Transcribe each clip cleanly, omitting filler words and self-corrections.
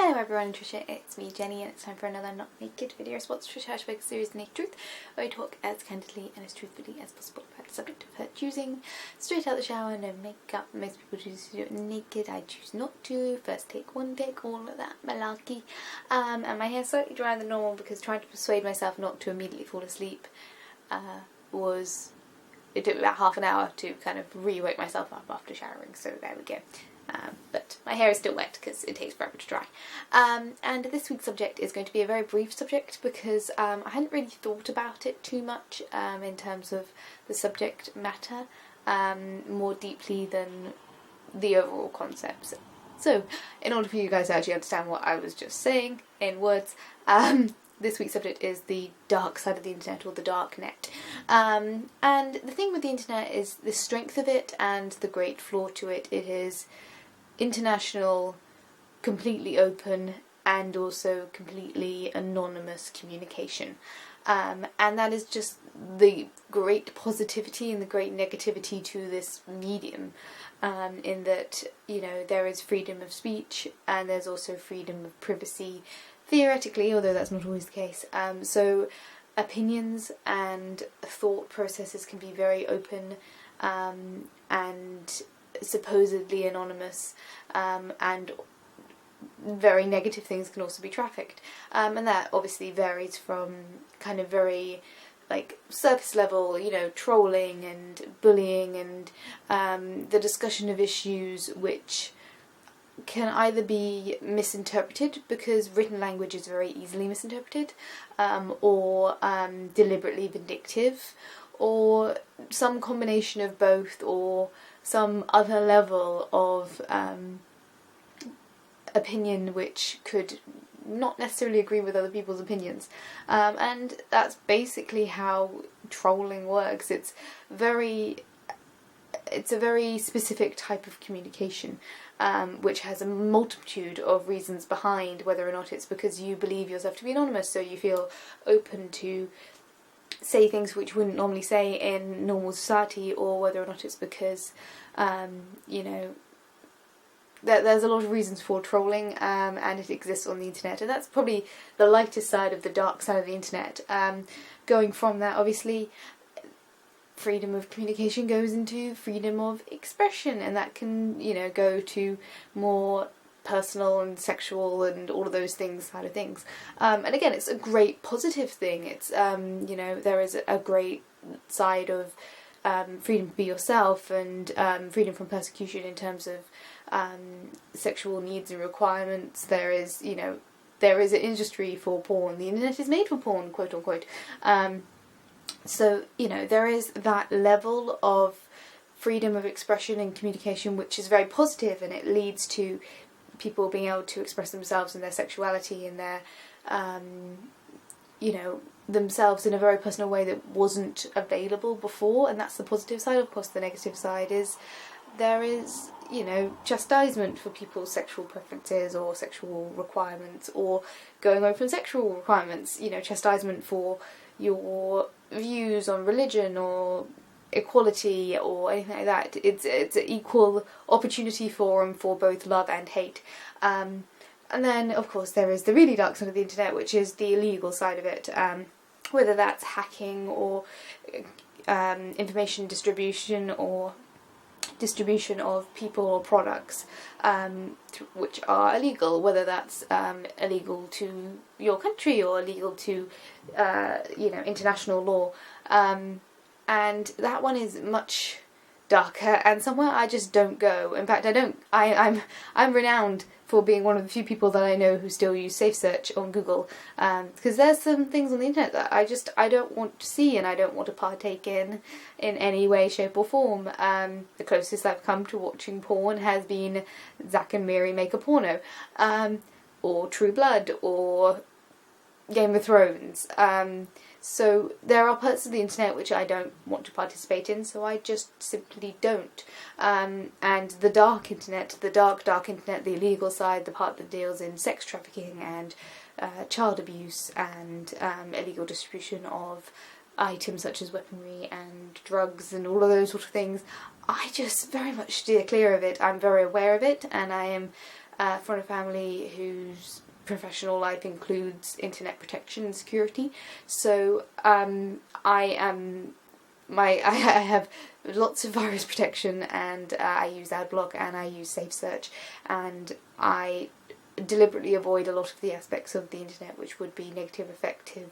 Hello everyone, I'm Trisha, it's me Jenny, and it's time for another Not Naked video response to Trisha Hershberger's series Naked Truth, where I talk as candidly and as truthfully as possible about the subject of her choosing. Straight out the shower, no makeup. Most people choose to do it naked, I choose not to. First take, one take, all of that malarkey. And my hair's slightly drier than normal because trying to persuade myself not to immediately fall asleep it took about half an hour to kind of re-wake myself up after showering, so there we go. But my hair is still wet because it takes forever to dry. And this week's subject is going to be a very brief subject because I hadn't really thought about it too much in terms of the subject matter more deeply than the overall concepts. So, in order for you guys to actually understand what I was just saying in words, this week's subject is the dark side of the internet, or the dark net. And the thing with the internet is the strength of it and the great flaw to it. It is international, completely open, and also completely anonymous communication. And that is just the great positivity and the great negativity to this medium, in that, you know, there is freedom of speech and there's also freedom of privacy, theoretically, although that's not always the case. So opinions and thought processes can be very open and supposedly anonymous, and very negative things can also be trafficked, and that obviously varies from kind of very like surface level, you know, trolling and bullying and the discussion of issues which can either be misinterpreted because written language is very easily misinterpreted, or deliberately vindictive, or some combination of both, or some other level of opinion which could not necessarily agree with other people's opinions. And that's basically how trolling works. It's a very specific type of communication, which has a multitude of reasons behind, whether or not it's because you believe yourself to be anonymous, so you feel open to say things which you wouldn't normally say in normal society, or whether or not it's because, you know, there's a lot of reasons for trolling, and it exists on the internet, and that's probably the lightest side of the dark side of the internet. Going from that, obviously, freedom of communication goes into freedom of expression, and that can, you know, go to more personal and sexual and all of those things side of things. And again, it's a great positive thing. It's, you know, there is a great side of freedom to be yourself, and freedom from persecution in terms of sexual needs and requirements. There is, you know, there is an industry for porn. The internet is made for porn, quote unquote. So, you know, there is that level of freedom of expression and communication which is very positive, and it leads to people being able to express themselves and their sexuality and their, you know, themselves in a very personal way that wasn't available before, and that's the positive side. Of course, the negative side is there is, you know, chastisement for people's sexual preferences or sexual requirements, or going over from sexual requirements, you know, chastisement for your views on religion or equality or anything like that. It's an equal opportunity forum for both love and hate. And then, of course, there is the really dark side of the internet, which is the illegal side of it, whether that's hacking or information distribution or distribution of people or products which are illegal, whether that's illegal to your country or illegal to you know, international law, and that one is much darker and somewhere I just don't go. In fact, I'm renowned for being one of the few people that I know who still use Safe Search on Google, because there's some things on the internet that I don't want to see and I don't want to partake in any way, shape or form. The closest I've come to watching porn has been Zack and Miri Make a Porno, or True Blood, or Game of Thrones. So there are parts of the internet which I don't want to participate in, so I just simply don't. And the dark internet, the dark internet, the illegal side, the part that deals in sex trafficking and child abuse and illegal distribution of items such as weaponry and drugs and all of those sort of things, I just very much steer clear of it. I'm very aware of it, and I am from a family whose professional life includes internet protection and security. So I have lots of virus protection, and I use AdBlock and I use Safe Search, and I deliberately avoid a lot of the aspects of the internet which would be negative, affective,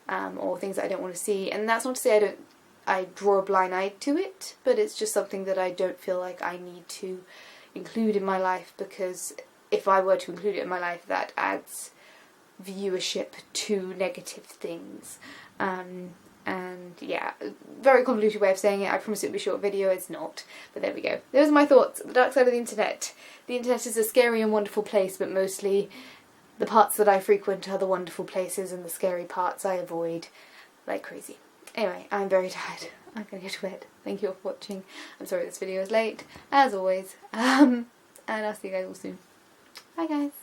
or things that I don't want to see. And that's not to say I draw a blind eye to it, but it's just something that I don't feel like I need to include in my life, because if I were to include it in my life, that adds viewership to negative things. And yeah, very convoluted way of saying it. I promise it would be a short video. It's not, but there we go. Those are my thoughts. The dark side of the internet. The internet is a scary and wonderful place, but mostly the parts that I frequent are the wonderful places, and the scary parts I avoid like crazy. Anyway, I'm very tired. I'm gonna go to bed. Thank you all for watching. I'm sorry this video is late, as always. And I'll see you guys all soon. Bye guys.